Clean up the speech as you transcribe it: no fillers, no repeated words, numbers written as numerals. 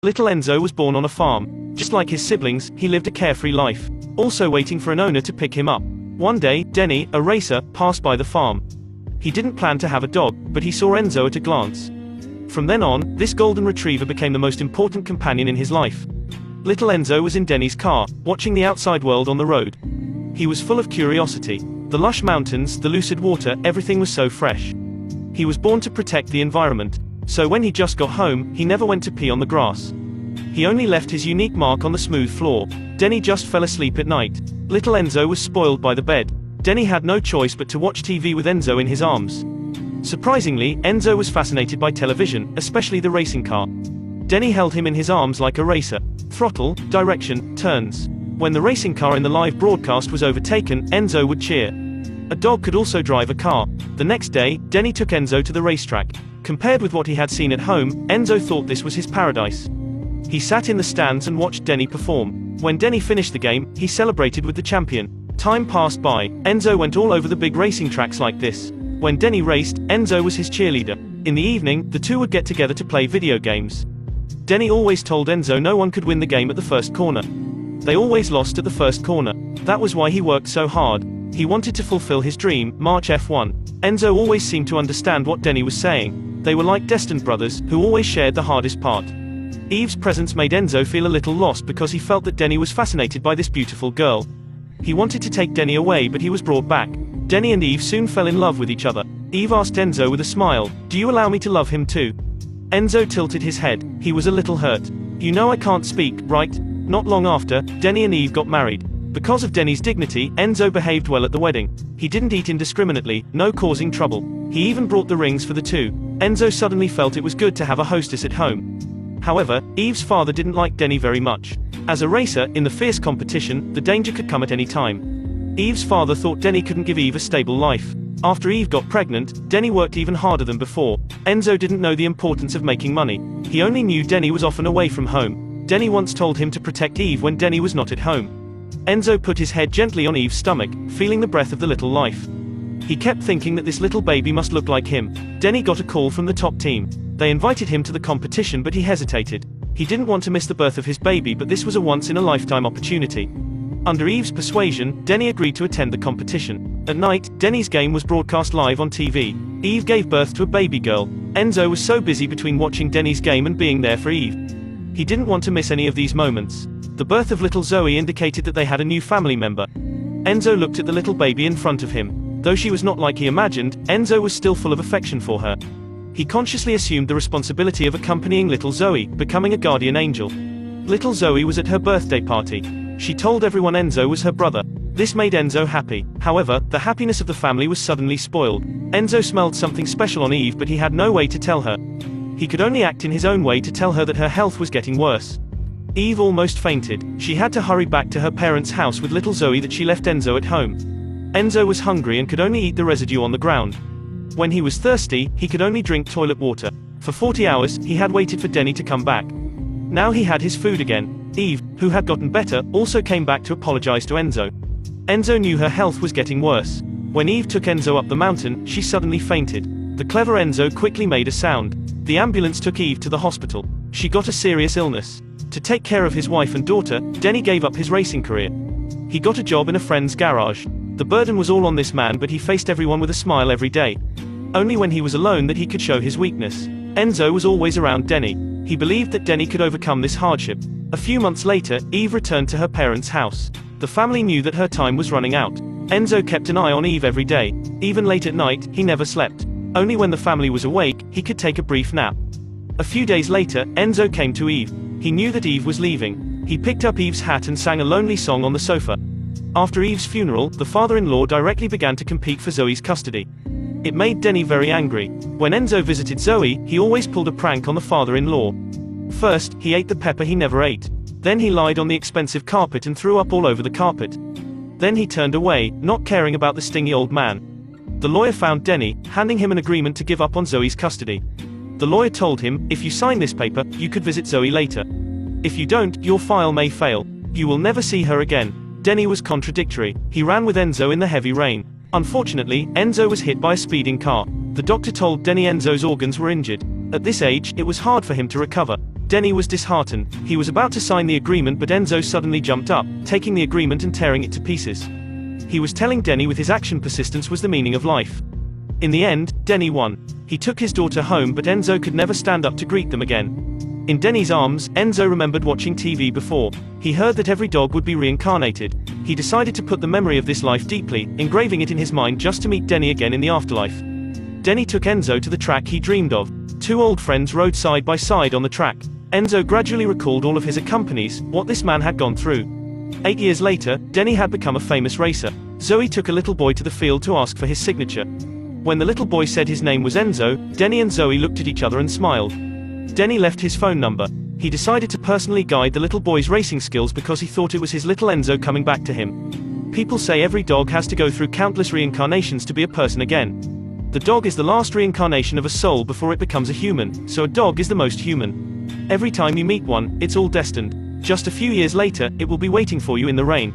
Little Enzo was born on a farm. Just like his siblings, he lived a carefree life, also waiting for an owner to pick him up. One day, Denny, a racer, passed by the farm. He didn't plan to have a dog, but he saw Enzo at a glance. From then on, this golden retriever became the most important companion in his life. Little Enzo was in Denny's car, watching the outside world on the road. He was full of curiosity. The lush mountains, the lucid water, everything was so fresh. He was born to protect the environment. So when he just got home, he never went to pee on the grass. He only left his unique mark on the smooth floor. Denny just fell asleep at night. Little Enzo was spoiled by the bed. Denny had no choice but to watch TV with Enzo in his arms. Surprisingly, Enzo was fascinated by television, especially the racing car. Denny held him in his arms like a racer. Throttle, direction, turns. When the racing car in the live broadcast was overtaken, Enzo would cheer. A dog could also drive a car. The next day, Denny took Enzo to the racetrack. Compared with what he had seen at home, Enzo thought this was his paradise. He sat in the stands and watched Denny perform. When Denny finished the game, he celebrated with the champion. Time passed by. Enzo went all over the big racing tracks like this. When Denny raced, Enzo was his cheerleader. In the evening, the two would get together to play video games. Denny always told Enzo no one could win the game at the first corner. They always lost at the first corner. That was why he worked so hard. He wanted to fulfill his dream, March F1. Enzo always seemed to understand what Denny was saying. They were like destined brothers, who always shared the hardest part. Eve's presence made Enzo feel a little lost because he felt that Denny was fascinated by this beautiful girl. He wanted to take Denny away, but he was brought back. Denny and Eve soon fell in love with each other. Eve asked Enzo with a smile, "Do you allow me to love him too?" Enzo tilted his head. He was a little hurt. "You know I can't speak, right?" Not long after, Denny and Eve got married. Because of Denny's dignity, Enzo behaved well at the wedding. He didn't eat indiscriminately, no causing trouble. He even brought the rings for the two. Enzo suddenly felt it was good to have a hostess at home. However, Eve's father didn't like Denny very much. As a racer, in the fierce competition, the danger could come at any time. Eve's father thought Denny couldn't give Eve a stable life. After Eve got pregnant, Denny worked even harder than before. Enzo didn't know the importance of making money. He only knew Denny was often away from home. Denny once told him to protect Eve when Denny was not at home. Enzo put his head gently on Eve's stomach, feeling the breath of the little life. He kept thinking that this little baby must look like him. Denny got a call from the top team. They invited him to the competition, but he hesitated. He didn't want to miss the birth of his baby, but this was a once-in-a-lifetime opportunity. Under Eve's persuasion, Denny agreed to attend the competition. At night, Denny's game was broadcast live on TV. Eve gave birth to a baby girl. Enzo was so busy between watching Denny's game and being there for Eve. He didn't want to miss any of these moments. The birth of little Zoe indicated that they had a new family member. Enzo looked at the little baby in front of him. Though she was not like he imagined, Enzo was still full of affection for her. He consciously assumed the responsibility of accompanying little Zoe, becoming a guardian angel. Little Zoe was at her birthday party. She told everyone Enzo was her brother. This made Enzo happy. However, the happiness of the family was suddenly spoiled. Enzo smelled something special on Eve, but he had no way to tell her. He could only act in his own way to tell her that her health was getting worse. Eve almost fainted. She had to hurry back to her parents' house with little Zoe that she left Enzo at home. Enzo was hungry and could only eat the residue on the ground. When he was thirsty, he could only drink toilet water. For 40 hours, he had waited for Denny to come back. Now he had his food again. Eve, who had gotten better, also came back to apologize to Enzo. Enzo knew her health was getting worse. When Eve took Enzo up the mountain, she suddenly fainted. The clever Enzo quickly made a sound. The ambulance took Eve to the hospital. She got a serious illness. To take care of his wife and daughter, Denny gave up his racing career. He got a job in a friend's garage. The burden was all on this man, but he faced everyone with a smile every day. Only when he was alone that he could show his weakness. Enzo was always around Denny. He believed that Denny could overcome this hardship. A few months later, Eve returned to her parents' house. The family knew that her time was running out. Enzo kept an eye on Eve every day. Even late at night, he never slept. Only when the family was awake, he could take a brief nap. A few days later, Enzo came to Eve. He knew that Eve was leaving. He picked up Eve's hat and sang a lonely song on the sofa. After Eve's funeral, the father-in-law directly began to compete for Zoe's custody. It made Denny very angry. When Enzo visited Zoe, he always pulled a prank on the father-in-law. First, he ate the pepper he never ate. Then he lied on the expensive carpet and threw up all over the carpet. Then he turned away, not caring about the stingy old man. The lawyer found Denny, handing him an agreement to give up on Zoe's custody. The lawyer told him, "If you sign this paper, you could visit Zoe later. If you don't, your file may fail. You will never see her again." Denny was contradictory. He ran with Enzo in the heavy rain. Unfortunately, Enzo was hit by a speeding car. The doctor told Denny Enzo's organs were injured. At this age, it was hard for him to recover. Denny was disheartened. He was about to sign the agreement, but Enzo suddenly jumped up, taking the agreement and tearing it to pieces. He was telling Denny with his action persistence was the meaning of life. In the end, Denny won. He took his daughter home, but Enzo could never stand up to greet them again. In Denny's arms, Enzo remembered watching TV before. He heard that every dog would be reincarnated. He decided to put the memory of this life deeply, engraving it in his mind just to meet Denny again in the afterlife. Denny took Enzo to the track he dreamed of. Two old friends rode side by side on the track. Enzo gradually recalled all of his accompanies, what this man had gone through. 8 years later, Denny had become a famous racer. Zoe took a little boy to the field to ask for his signature. When the little boy said his name was Enzo, Denny and Zoe looked at each other and smiled. Denny left his phone number. He decided to personally guide the little boy's racing skills because he thought it was his little Enzo coming back to him. People say every dog has to go through countless reincarnations to be a person again. The dog is the last reincarnation of a soul before it becomes a human, so a dog is the most human. Every time you meet one, it's all destined. Just a few years later, it will be waiting for you in the rain.